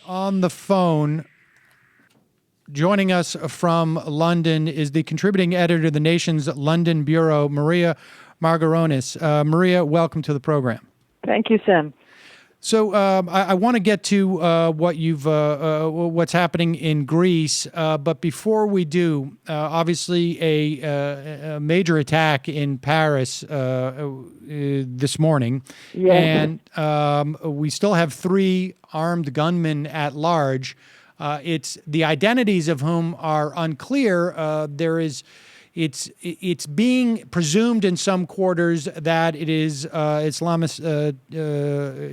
on the phone, joining us from London, is the contributing editor to the Nation's London Bureau, Maria Margaronis. Maria, welcome to the program. Thank you, Sam. So I want to get to what's happening in Greece, but before we do, obviously a major attack in Paris this morning, yes. And we still have 3 armed gunmen at large. It's the identities of whom are unclear. It's being presumed in some quarters that it is Islamist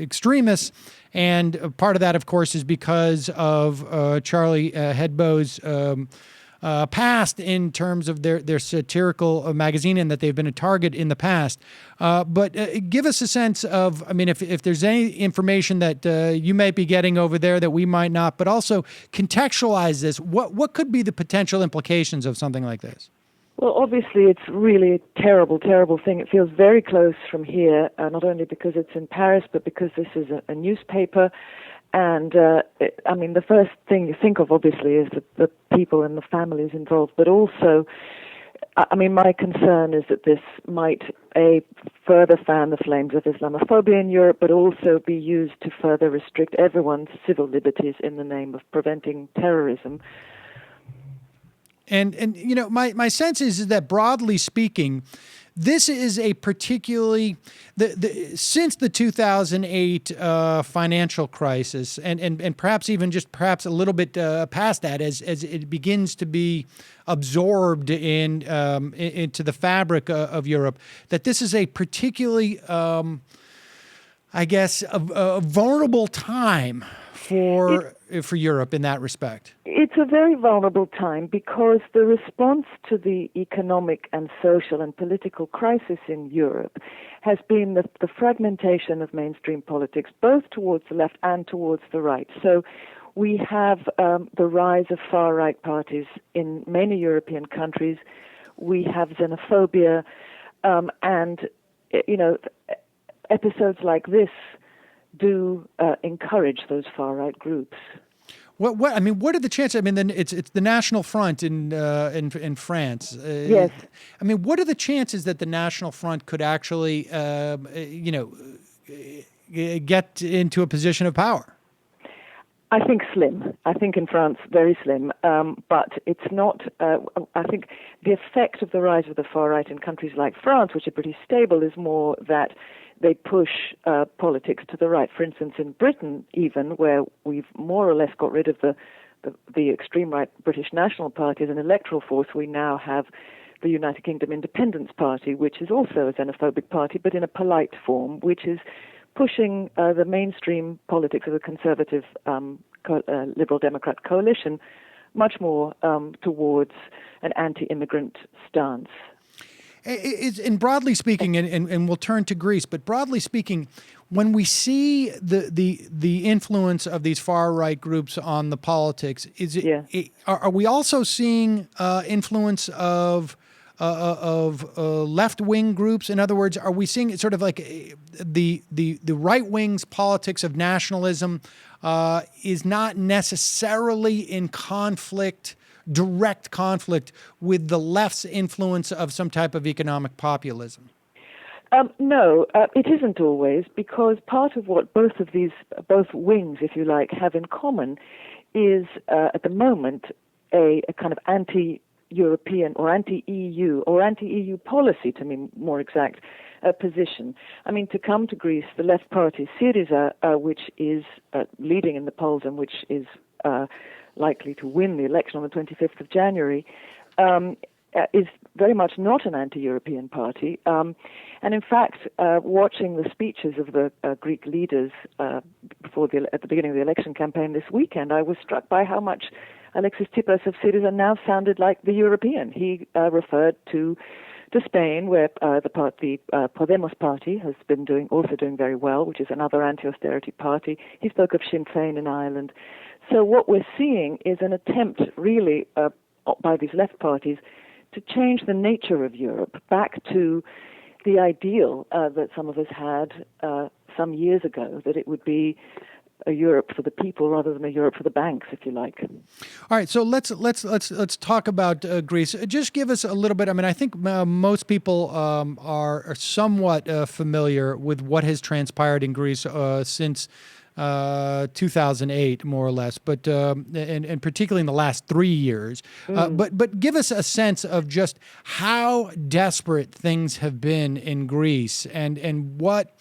extremists, and part of that, of course, is because of Charlie Hebdo's past in terms of their satirical magazine, and that they've been a target in the past. But give us a sense of, I mean, if there's any information that you might be getting over there that we might not, but also contextualize this. What could be the potential implications of something like this? Well, obviously, it's really a terrible, terrible thing. It feels very close from here, not only because it's in Paris, but because this is a newspaper. And, the first thing you think of, obviously, is the people and the families involved. But also, my concern is that this might, further fan the flames of Islamophobia in Europe, but also be used to further restrict everyone's civil liberties in the name of preventing terrorism. And my sense is that, broadly speaking, this is a particularly since the 2008 financial crisis, and perhaps even perhaps a little bit past that, as it begins to be absorbed into the fabric of Europe, that this is a particularly, a vulnerable time for Europe in that respect. It's a very vulnerable time because the response to the economic and social and political crisis in Europe has been the fragmentation of mainstream politics, both towards the left and towards the right. So we have the rise of far-right parties in many European countries. We have xenophobia, and episodes like this do encourage those far-right groups. What are the chances? Then it's the National Front in France. Yes. What are the chances that the National Front could actually, get into a position of power? I think slim. I think in France, very slim. But it's not, I think the effect of the rise of the far right in countries like France, which are pretty stable, is more that they push politics to the right. For instance, in Britain, even, where we've more or less got rid of the extreme right British National Party as an electoral force, we now have the United Kingdom Independence Party, which is also a xenophobic party, but in a polite form, which is pushing the mainstream politics of the conservative Liberal Democrat coalition much more towards an anti-immigrant stance. And broadly speaking, and we'll turn to Greece, but broadly speaking, when we see the influence of these far right groups on the politics, are we also seeing influence of left wing groups? In other words, are we seeing it sort of like the right wing's politics of nationalism is not necessarily in direct conflict with the left's influence of some type of economic populism? No, it isn't always, because part of what both wings, if you like, have in common is, at the moment, a kind of anti-European or anti-EU or anti-EU policy, to be more exact, position. To come to Greece, the left party Syriza, which is leading in the polls and which is likely to win the election on the 25th of January, is very much not an anti-European party. And in fact, watching the speeches of the Greek leaders at the beginning of the election campaign this weekend, I was struck by how much Alexis Tsipras of Syriza now sounded like the European. He referred to Spain, where the Podemos party has been doing very well, which is another anti-austerity party. He spoke of Sinn Féin in Ireland. So what we're seeing is an attempt, really, by these left parties to change the nature of Europe back to the ideal that some of us had some years ago, that it would be a Europe for the people rather than a Europe for the banks, if you like. All right, so let's talk about Greece. Just give us a little bit. I mean, I think most people are somewhat familiar with what has transpired in Greece since 2008, more or less, but and particularly in the last 3 years. But give us a sense of just how desperate things have been in Greece, and what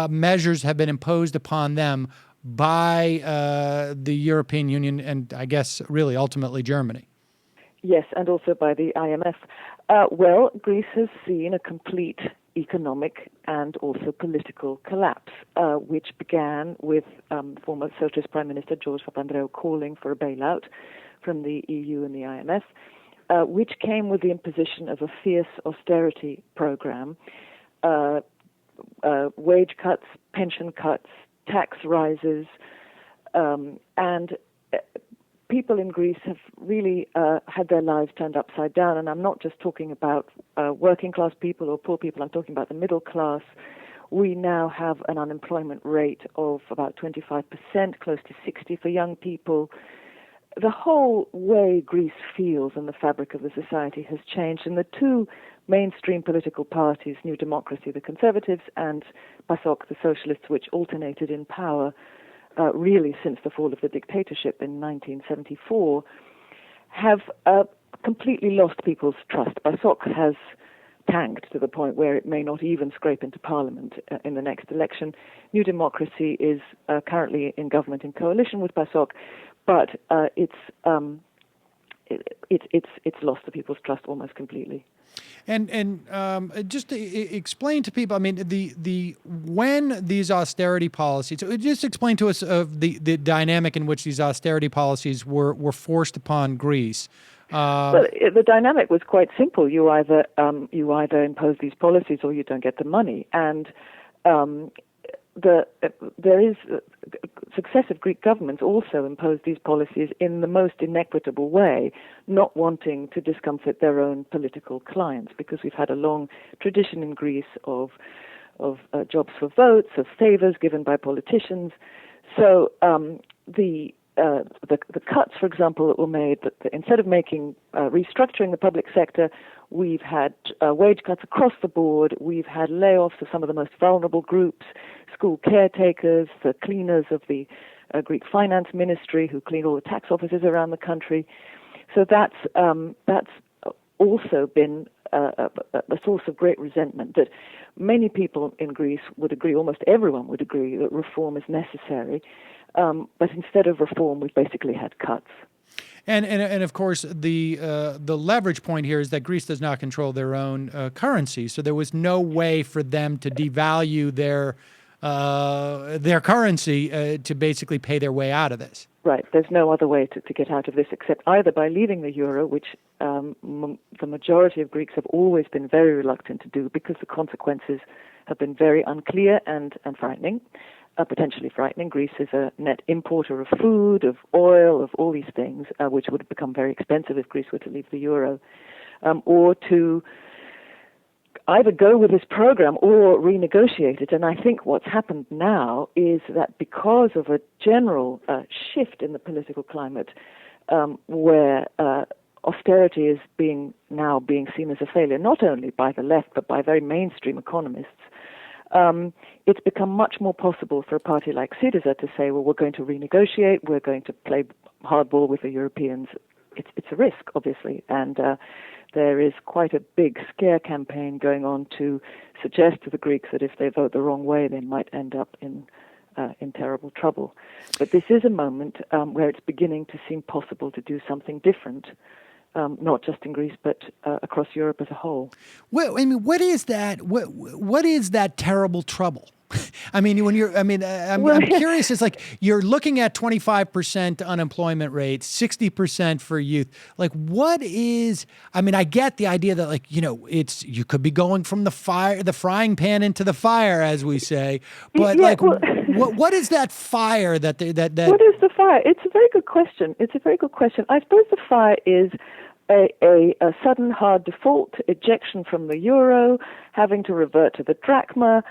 measures have been imposed upon them by the European Union, and I guess really ultimately Germany. Yes, and also by the IMF. Well, Greece has seen a complete economic and also political collapse, which began with former Socialist Prime Minister George Papandreou calling for a bailout from the EU and the IMF, which came with the imposition of a fierce austerity program, wage cuts, pension cuts, tax rises, and people in Greece have really had their lives turned upside down. And I'm not just talking about working class people or poor people, I'm talking about the middle class. We now have an unemployment rate of about 25%, close to 60% for young people. The whole way Greece feels and the fabric of the society has changed, and the two mainstream political parties, New Democracy, the Conservatives, and PASOK, the Socialists, which alternated in power really since the fall of the dictatorship in 1974, have completely lost people's trust. PASOK has tanked to the point where it may not even scrape into parliament in the next election. New Democracy is currently in government in coalition with PASOK, but it's lost the people's trust almost completely. And just to explain to people, I mean, when these austerity policies, just explain to us of the dynamic in which these austerity policies were forced upon Greece. Well, the dynamic was quite simple. You either impose these policies or you don't get the money, and there is successive Greek governments also imposed these policies in the most inequitable way, not wanting to discomfort their own political clients, because we've had a long tradition in Greece of jobs for votes, of favors given by politicians. So the cuts, for example, that were made, that instead of restructuring the public sector, we've had wage cuts across the board. We've had layoffs of some of the most vulnerable groups, school caretakers, the cleaners of the Greek finance ministry who clean all the tax offices around the country. So that's also been a source of great resentment, that many people in Greece would agree, almost everyone would agree, that reform is necessary. But instead of reform, we've basically had cuts. And of course, the leverage point here is that Greece does not control their own currency, so there was no way for them to devalue their currency to basically pay their way out of this. Right. There's no other way to get out of this except either by leaving the euro, which the majority of Greeks have always been very reluctant to do because the consequences have been very unclear and frightening. Potentially frightening. Greece is a net importer of food, of oil, of all these things, which would have become very expensive if Greece were to leave the euro, or to either go with this program or renegotiate it. And I think what's happened now is that because of a general shift in the political climate, where austerity is now being seen as a failure, not only by the left but by very mainstream economists, it's become much more possible for a party like Syriza to say, well, we're going to renegotiate, we're going to play hardball with the Europeans. It's a risk, obviously, and there is quite a big scare campaign going on to suggest to the Greeks that if they vote the wrong way, they might end up in terrible trouble. But this is a moment where it's beginning to seem possible to do something different. Not just in Greece, but across Europe as a whole. Well, I mean, what is that? What is that terrible trouble? I mean, I'm curious. It's like you're looking at 25% unemployment rate, 60% for youth. Like, what is? I mean, I get the idea that, like, you could be going from the frying pan into the fire, as we say. But what is that fire that? What is the fire? It's a very good question. I suppose the fire is a sudden hard default, ejection from the euro, having to revert to the drachma,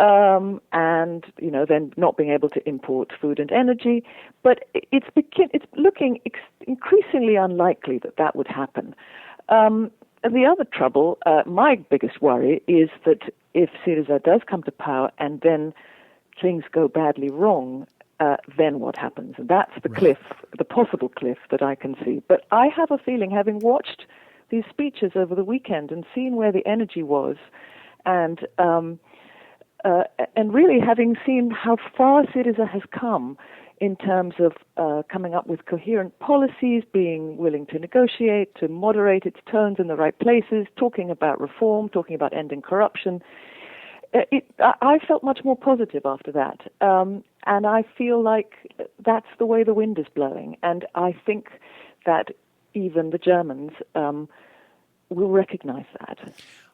and then not being able to import food and energy. But it's looking increasingly unlikely that would happen. And the other trouble, my biggest worry, is that if Syriza does come to power and then things go badly wrong, then what happens? And that's the cliff, the possible cliff that I can see. But I have a feeling, having watched these speeches over the weekend and seen where the energy was, and really having seen how far Syriza has come in terms of coming up with coherent policies, being willing to negotiate, to moderate its tones in the right places, talking about reform, talking about ending corruption. I felt much more positive after that. And I feel like that's the way the wind is blowing. And I think that even the Germans will recognize that.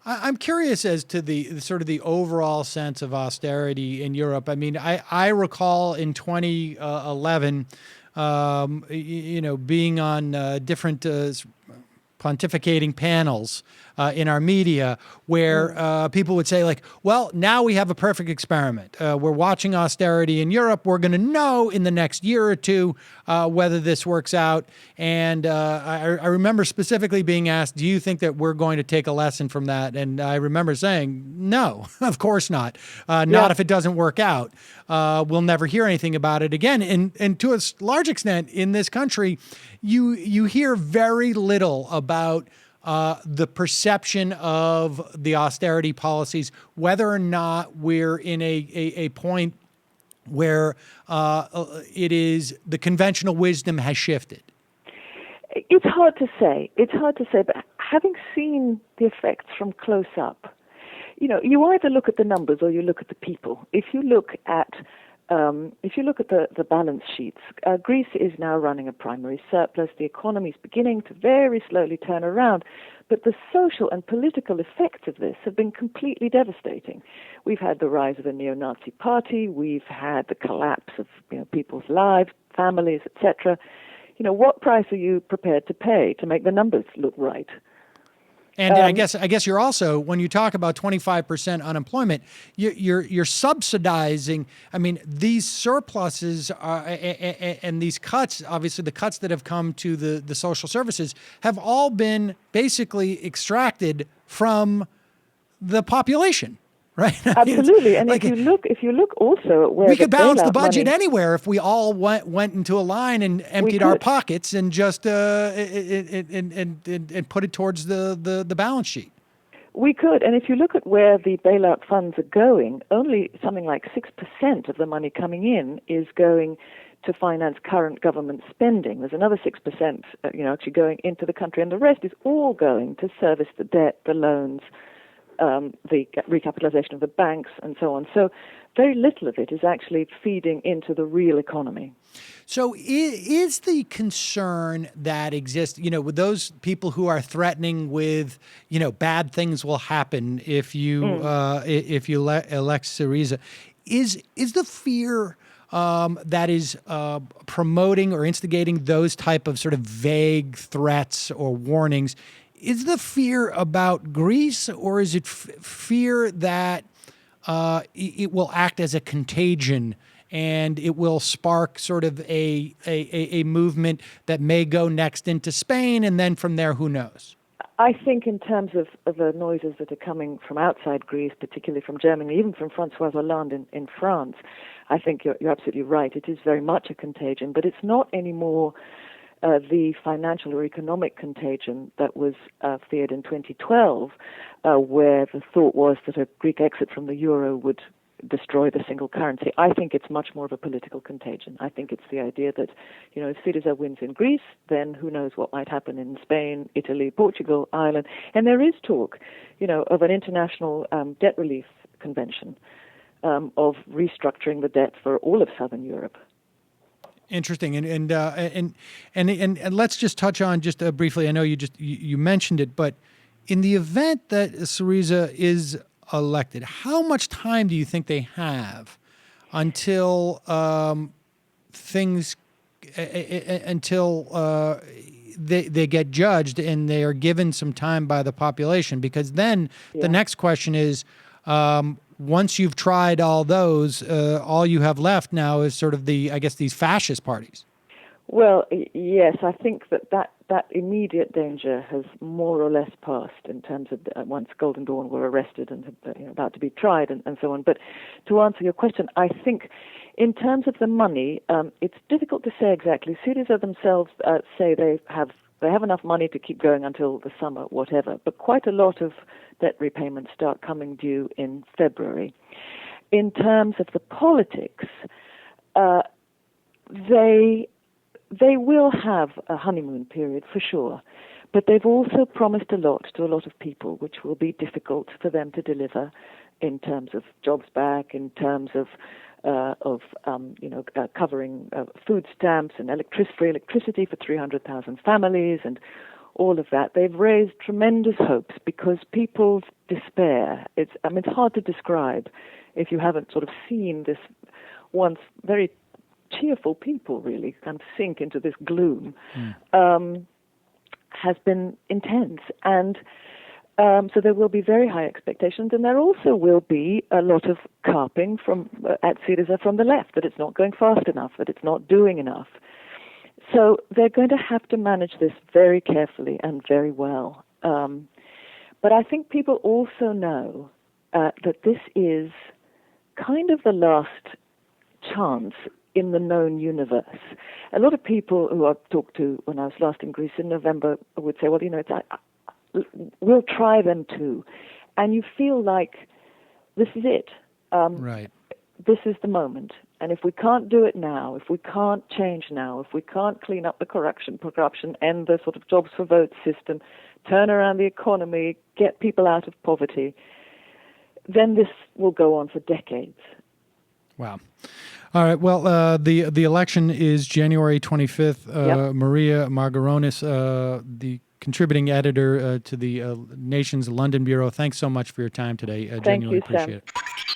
I'm curious as to the sort of the overall sense of austerity in Europe. I mean, I recall in 2011, being on different pontificating panels in our media where people would say, like, well, now we have a perfect experiment. We're watching austerity in Europe. We're going to know in the next year or two whether this works out. And I remember specifically being asked, do you think that we're going to take a lesson from that? And I remember saying, no, of course not. Not if it doesn't work out. We'll never hear anything about it again. And to a large extent in this country, you hear very little about the perception of the austerity policies, whether or not we're in a point where it is the conventional wisdom has shifted. It's hard to say. But having seen the effects from close up, you either look at the numbers or you look at the people. If you look at the balance sheets, Greece is now running a primary surplus. The economy is beginning to very slowly turn around. But the social and political effects of this have been completely devastating. We've had the rise of a neo-Nazi party. We've had the collapse of people's lives, families, etc. What price are you prepared to pay to make the numbers look right? And I guess you're also, when you talk about 25% unemployment, you're subsidizing. I mean, these surpluses and these cuts, obviously the cuts that have come to the social services, have all been basically extracted from the population, right? Absolutely. And if you look also at where we could balance the budget money, anywhere if we all went into a line and emptied our pockets and just and put it towards the balance sheet. We could, and if you look at where the bailout funds are going, only something like 6% of the money coming in is going to finance current government spending. There's another 6%, actually going into the country, and the rest is all going to service the debt, the loans, the recapitalization of the banks, and so on. So very little of it is actually feeding into the real economy. So is the concern that exists, with those people who are threatening with, bad things will happen if you elect Syriza, is the fear that is promoting or instigating those type of sort of vague threats or warnings, is the fear about Greece, or is it fear that it will act as a contagion and it will spark sort of a movement that may go next into Spain, and then from there, who knows? I think in terms of the noises that are coming from outside Greece, particularly from Germany, even from François Hollande in France, I think you're absolutely right. It is very much a contagion, but it's not anymore the financial or economic contagion that was feared in 2012, where the thought was that a Greek exit from the euro would destroy the single currency. I think it's much more of a political contagion. I think it's the idea that, if Syriza wins in Greece, then who knows what might happen in Spain, Italy, Portugal, Ireland. And there is talk, of an international debt relief convention, of restructuring the debt for all of Southern Europe. Interesting, and let's just touch on just briefly. I know you mentioned it, but in the event that Syriza is elected, how much time do you think they have until they get judged and they are given some time by the population? Because then the next question is, once you've tried all those, all you have left now is sort of these fascist parties. Well, yes, I think that immediate danger has more or less passed in terms of once Golden Dawn were arrested and about to be tried and so on. But to answer your question, I think in terms of the money, it's difficult to say exactly. Syriza themselves say they have enough money to keep going until the summer, whatever. But quite a lot of debt repayments start coming due in February. In terms of the politics, they will have a honeymoon period for sure, but they've also promised a lot to a lot of people, which will be difficult for them to deliver in terms of jobs back, in terms of covering food stamps and free electricity for 300,000 families and all of that. They've raised tremendous hopes because people's despair, it's hard to describe if you haven't sort of seen this once very cheerful people really kind of sink into this gloom, has been intense. And so there will be very high expectations, and there also will be a lot of carping at Syriza from the left, that it's not going fast enough, that it's not doing enough. So they're going to have to manage this very carefully and very well. But I think people also know that this is kind of the last chance in the known universe. A lot of people who I've talked to when I was last in Greece in November would say, well, we'll try them too. And you feel like this is it. Right. This is the moment. And if we can't do it now, if we can't change now, if we can't clean up the corruption, end the sort of jobs for votes system, turn around the economy, get people out of poverty, then this will go on for decades. Wow. All right. Well, the election is January 25th. Yep. Maria Margaronis, the contributing editor to the Nation's London Bureau. Thanks so much for your time today. Thank Genuinely you, appreciate Sam. it.